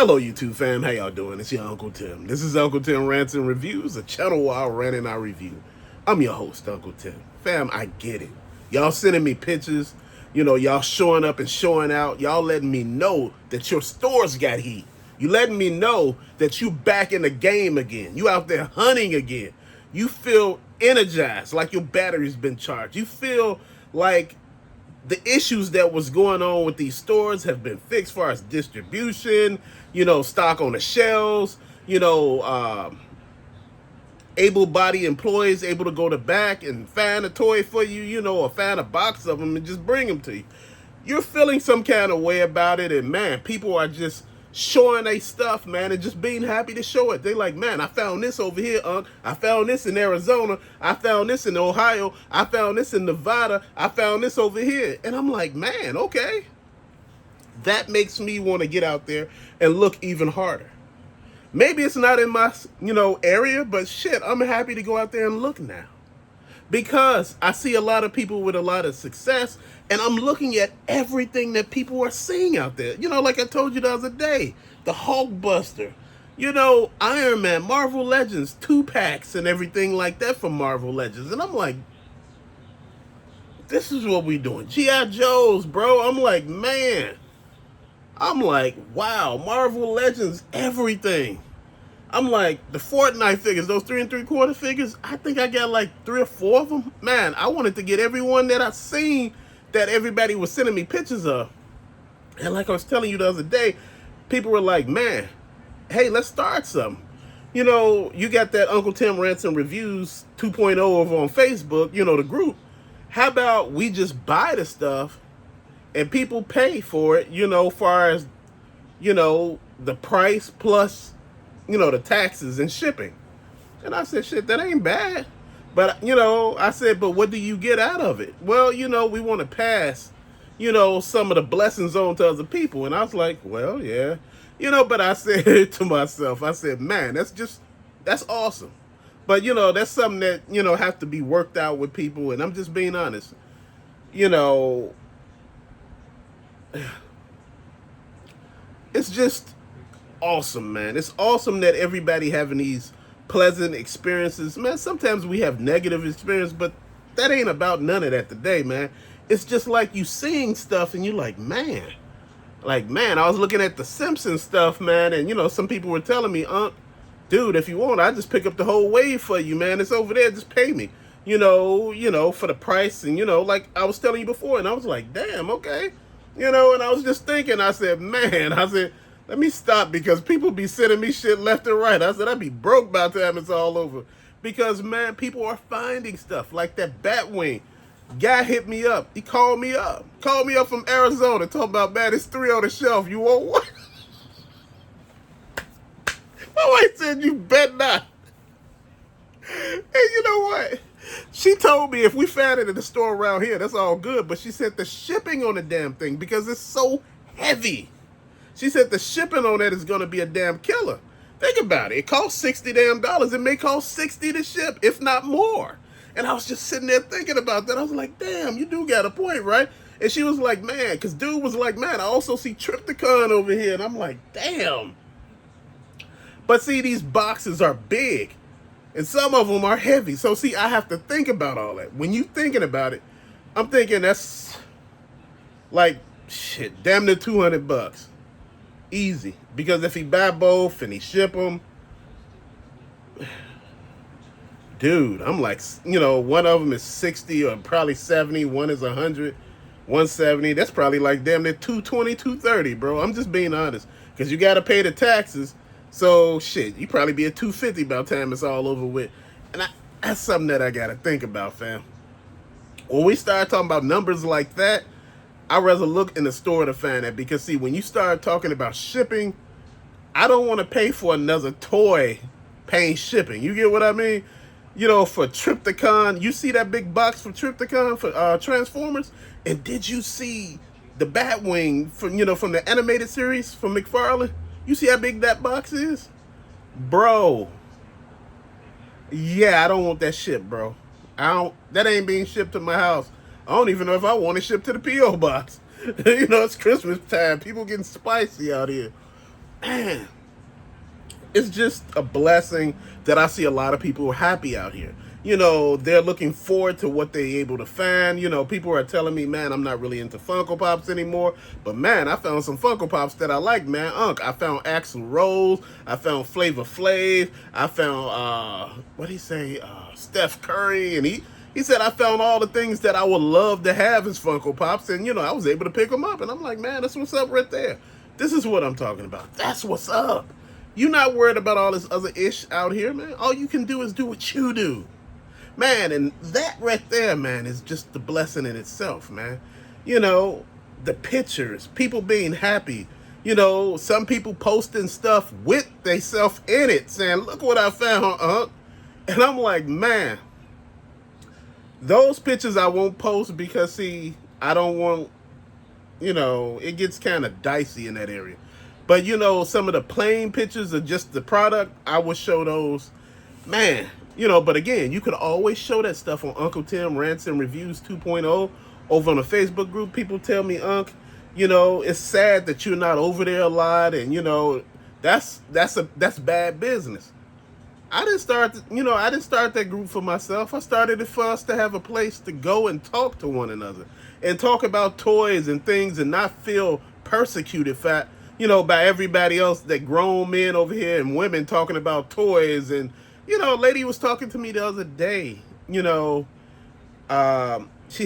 Hello, YouTube fam. How y'all doing? It's your Uncle Tim. This is Uncle Tim Rants and Reviews, a channel where I rant and I review. I'm your host, Uncle Tim. Fam, I get it. Y'all sending me pictures. Y'all showing up and showing out. Y'all letting me know that your stores got heat. You letting me know that you back in the game again. You out there hunting again. You feel energized, like your battery's been charged. You feel like the issues that was going on with these stores have been fixed as far as distribution, stock on the shelves, able-bodied employees able to go to back and find a toy for you, or find a box of them and just bring them to you. You're feeling some kind of way about it, and man, people are just showing their stuff, man, and just being happy to show it. They like, man, I found this over here, I found this in Arizona. I found this in Ohio. I found this in Nevada. I found this over here. And I'm like, man, okay. That makes me want to get out there and look even harder. Maybe it's not in my, area, but shit, I'm happy to go out there and look now. Because I see a lot of people with a lot of success, and I'm looking at everything that people are seeing out there. Like I told you the other day, the Hulkbuster, Iron Man, Marvel Legends, 2-packs and everything like that from Marvel Legends. And I'm like, this is what we doing. G.I. Joes, bro. I'm like, man. I'm like, wow, Marvel Legends, everything. I'm like, the Fortnite figures, those 3 3/4 figures, I think I got like 3 or 4 of them. Man, I wanted to get every one that I seen that everybody was sending me pictures of. And like I was telling you the other day, people were like, man, hey, let's start something. You got that Uncle Tim Rants and Reviews 2.0 over on Facebook, the group. How about we just buy the stuff and people pay for it, far as, the price plus the taxes and shipping. And I said, shit, that ain't bad. But, I said, but what do you get out of it? Well, we want to pass, some of the blessings on to other people. And I was like, well, yeah. But I said to myself, I said, man, that's awesome. But, that's something that, have to be worked out with people. And I'm just being honest. It's just awesome, man. It's awesome that everybody having these pleasant experiences. Man, sometimes we have negative experience, but that ain't about none of that today, man. It's just like you seeing stuff and you're like, man. I was looking at the Simpsons stuff, man, and, some people were telling me, dude, if you want, I just pick up the whole wave for you, man. It's over there. Just pay me, for the price. And, like I was telling you before, and I was like, damn, okay. And I was just thinking, I said, let me stop because people be sending me shit left and right. I said, I'd be broke by the time it's all over. Because, man, people are finding stuff like that Batwing. Guy hit me up. He called me up. Called me up from Arizona talking about, man, it's 3 on the shelf. You want one? My wife said, you bet not. And you know what? She told me if we found it in the store around here, that's all good. But she said the shipping on the damn thing, because it's so heavy. She said the shipping on that is going to be a damn killer. Think about it. It costs $60 damn. It may cost $60 to ship, if not more. And I was just sitting there thinking about that. I was like, damn, you do got a point, right? And she was like, man, because dude was like, man, I also see Trypticon over here. And I'm like, damn. But see, these boxes are big. And some of them are heavy. So see, I have to think about all that. When you thinking about it, I'm thinking that's like, shit, damn near $200. Easy. Because if he buy both and he ship them, dude, I'm like, one of them is 60 or probably 70. One is 100, 170. That's probably like damn near 220, 230, bro. I'm just being honest. Because you got to pay the taxes. So, shit, you probably be at 250 by the time it's all over with. And that's something that I got to think about, fam. When we start talking about numbers like that, I'd rather look in the store to find that. Because, see, when you start talking about shipping, I don't want to pay for another toy paying shipping. You get what I mean? For Trypticon, you see that big box for Trypticon, for Transformers? And did you see the Batwing from the animated series from McFarlane? You see how big that box is? Bro. Yeah, I don't want that shit, bro. That ain't being shipped to my house. I don't even know if I want it shipped to the P.O. box. It's Christmas time. People getting spicy out here. man, it's just a blessing that I see a lot of people happy out here. They're looking forward to what they're able to find. People are telling me, man, I'm not really into Funko Pops anymore. But man, I found some Funko Pops that I like, man. I found Axl Rose. I found Flavor Flav. I found, what did he say? Steph Curry. And he said I found all the things that I would love to have as Funko Pops. And, I was able to pick them up. And I'm like, man, that's what's up right there. This is what I'm talking about. That's what's up. You're not worried about all this other ish out here, man. All you can do is do what you do. Man, and that right there, man, is just the blessing in itself, man. The pictures, people being happy. Some people posting stuff with theyself in it, saying, look what I found, And I'm like, man, those pictures I won't post because, see, I don't want, it gets kind of dicey in that area. But, some of the plain pictures of just the product, I would show those. Man, but again, you could always show that stuff on Uncle Tim Rants and Reviews 2.0 over on the Facebook group. People tell me, Unc, it's sad that you're not over there a lot. And, that's bad business. I didn't start that group for myself. I started it for us to have a place to go and talk to one another and talk about toys and things and not feel persecuted by everybody else, that grown men over here and women talking about toys. And, a lady was talking to me the other day, she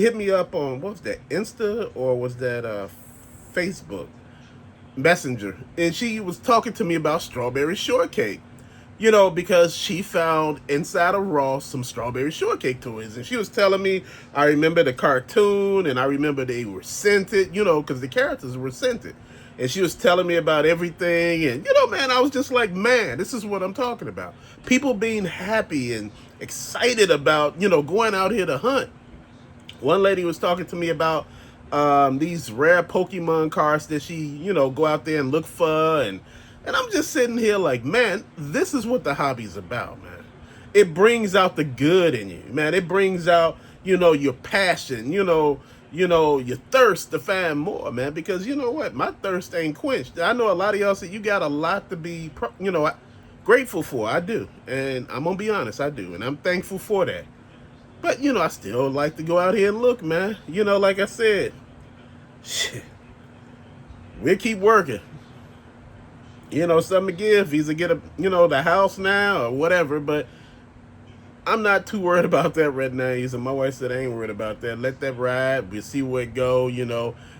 hit me up on, what was that, Insta, or was that Facebook Messenger? And she was talking to me about strawberry shortcake, because she found inside of Ross some strawberry shortcake toys. And she was telling me, I remember the cartoon, and I remember they were scented, because the characters were scented. And she was telling me about everything. And, man, I was just like, man, this is what I'm talking about. People being happy and excited about, going out here to hunt. One lady was talking to me about these rare Pokemon cards that she, go out there and look for. And I'm just sitting here like, man, this is what the hobby's about, man. It brings out the good in you, man. It brings out, your passion, your thirst to find more, man, because you know what? My thirst ain't quenched. I know a lot of y'all say you got a lot to be, grateful for. I do. And I'm going to be honest, I do. And I'm thankful for that. But, I still like to go out here and look, man. Like I said, shit, we'll keep working. Something to give. Either get the house now or whatever, but I'm not too worried about that right now. My wife said I ain't worried about that. Let that ride. We'll see where it go,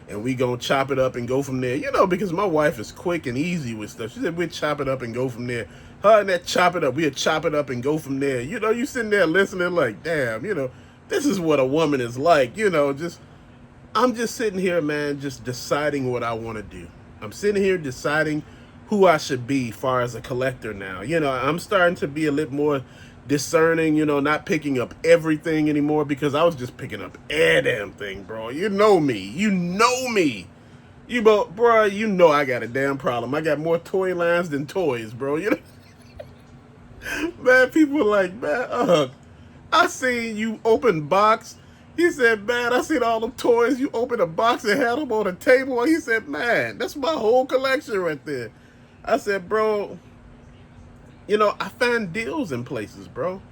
and we gonna chop it up and go from there. Because my wife is quick and easy with stuff. She said we'll chop it up and go from there. Her and that chop it up, we'll chop it up and go from there. You sitting there listening like, damn, this is what a woman is like. I'm just sitting here, man, just deciding what I want to do. I'm sitting here deciding who I should be as far as a collector now. I'm starting to be a little more discerning, not picking up everything anymore, because I was just picking up every damn thing, bro. You know me. Bro, I got a damn problem. I got more toy lines than toys, bro. Man, people are like, man, I seen you open box. He said, man, I seen all the toys. You open a box and had them on the table. He said, man, that's my whole collection right there. I said, bro, I find deals in places, bro.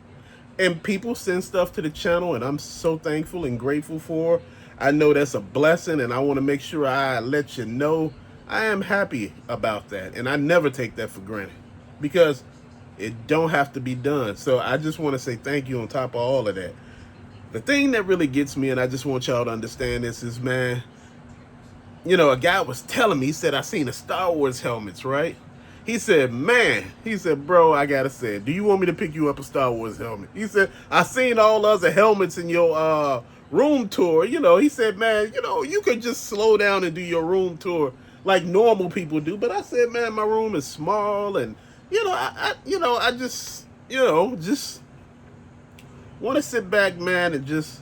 And people send stuff to the channel, and I'm so thankful and grateful for. I know that's a blessing, and I want to make sure I let you know I am happy about that. And I never take that for granted, because it don't have to be done. So I just want to say thank you on top of all of that. The thing that really gets me, and I just want y'all to understand this, is, man, a guy was telling me, he said, I seen the Star Wars helmets, right? He said, man, bro, I gotta say, do you want me to pick you up a Star Wars helmet? He said, I seen all the other helmets in your room tour. He said, man, you could just slow down and do your room tour like normal people do. But I said, man, my room is small, and I just want to sit back, man, and just,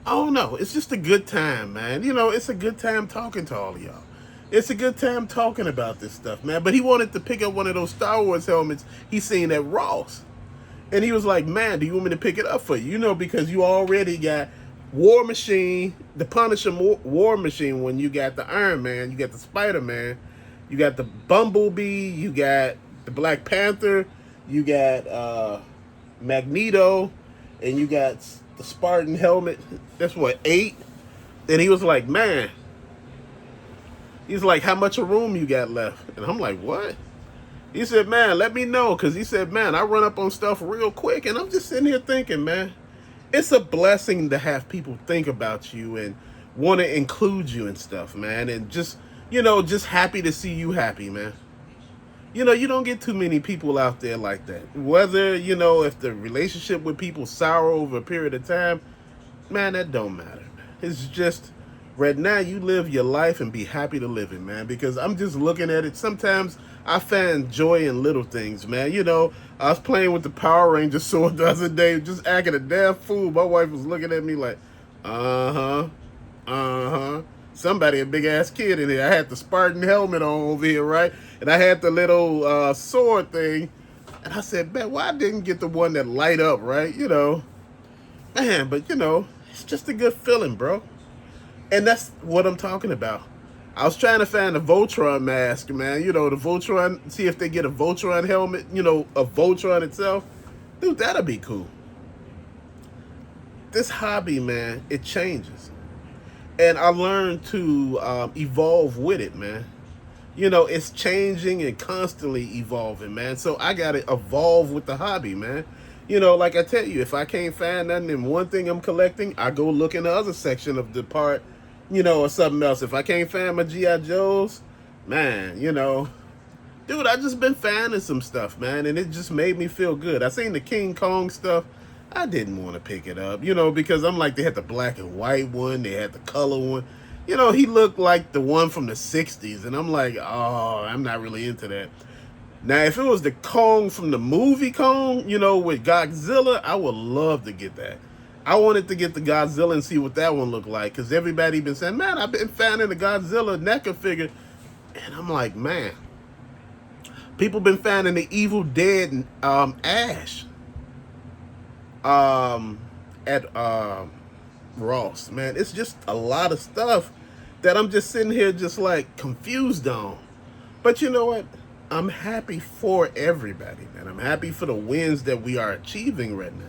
I don't know. It's just a good time, man. It's a good time talking to all of y'all. It's a good time talking about this stuff, man. But he wanted to pick up one of those Star Wars helmets he seen at Ross. And he was like, man, do you want me to pick it up for you? Because you already got War Machine, the Punisher War Machine, when you got the Iron Man, you got the Spider-Man, You got the Bumblebee. You got the Black Panther. You got Magneto, and you got the Spartan helmet. That's what, 8. And he was like, man, he's like, how much of room you got left? And I'm like, what? He said, man, let me know. Because he said, man, I run up on stuff real quick. And I'm just sitting here thinking, man, it's a blessing to have people think about you and want to include you and stuff, man. And just, just happy to see you happy, man. You don't get too many people out there like that. Whether, if the relationship with people sour over a period of time, man, that don't matter. It's just right now you live your life and be happy to live it, man. Because I'm just looking at it. Sometimes I find joy in little things, man. I was playing with the Power Ranger sword the other day, just acting a damn fool. My wife was looking at me like, somebody a big ass kid in here. I had the Spartan helmet on over here, right? And I had the little sword thing. And I said, man, why I didn't get the one that light up, right? Man, but it's just a good feeling, bro. And that's what I'm talking about. I was trying to find a Voltron mask, man. The Voltron, see if they get a Voltron helmet, a Voltron itself. Dude, that'll be cool. This hobby, man, it changes. And I learned to evolve with it, man. It's changing and constantly evolving, man. So I got to evolve with the hobby, man. Like I tell you, if I can't find nothing in one thing I'm collecting, I go look in the other section of the part, or something else. If I can't find my G.I. Joes, man, dude, I just been finding some stuff, man, and it just made me feel good. I seen the King Kong stuff. I didn't want to pick it up, because I'm like, they had the black and white one, they had the color one. He looked like the one from the 60s, and I'm like, oh, I'm not really into that. Now, if it was the Kong from the movie Kong, with Godzilla, I would love to get that. I wanted to get the Godzilla and see what that one looked like, because everybody been saying, man, I've been finding the Godzilla NECA figure. And I'm like, man, people been finding the Evil Dead Ash at Ross, man. It's just a lot of stuff that I'm just sitting here just like confused on. But you know what? I'm happy for everybody, man. I'm happy for the wins that we are achieving right now.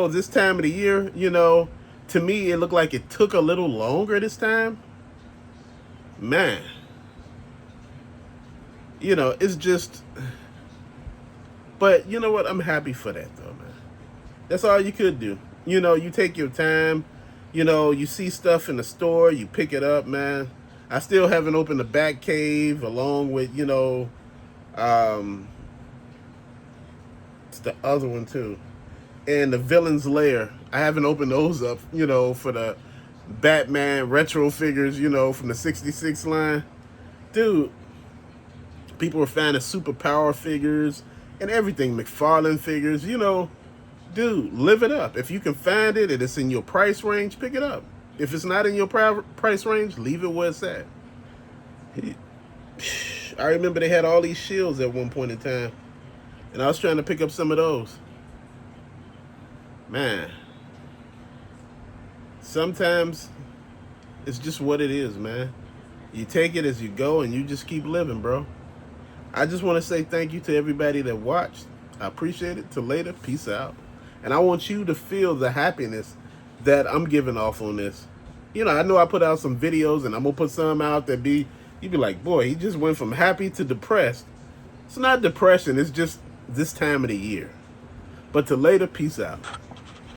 This time of the year, to me, it looked like it took a little longer this time. Man, it's just, but you know what? I'm happy for that though, man. That's all you could do. You take your time, you see stuff in the store, you pick it up, man. I still haven't opened the Bat Cave along with, it's the other one too. And the Villain's Lair. I haven't opened those up, for the Batman retro figures, from the 66 line. Dude, people are finding superpower figures and everything, McFarlane figures, dude, live it up. If you can find it and it's in your price range, pick it up. If it's not in your price range, leave it where it's at. I remember they had all these shields at one point in time, and I was trying to pick up some of those. Man, sometimes it's just what it is, man. You take it as you go, and you just keep living, bro. I just want to say thank you to everybody that watched. I appreciate it. Till later, peace out. And I want you to feel the happiness that I'm giving off on this. I know I put out some videos, and I'm going to put some out that you'd be like, boy, he just went from happy to depressed. It's not depression. It's just this time of the year. But till later, peace out.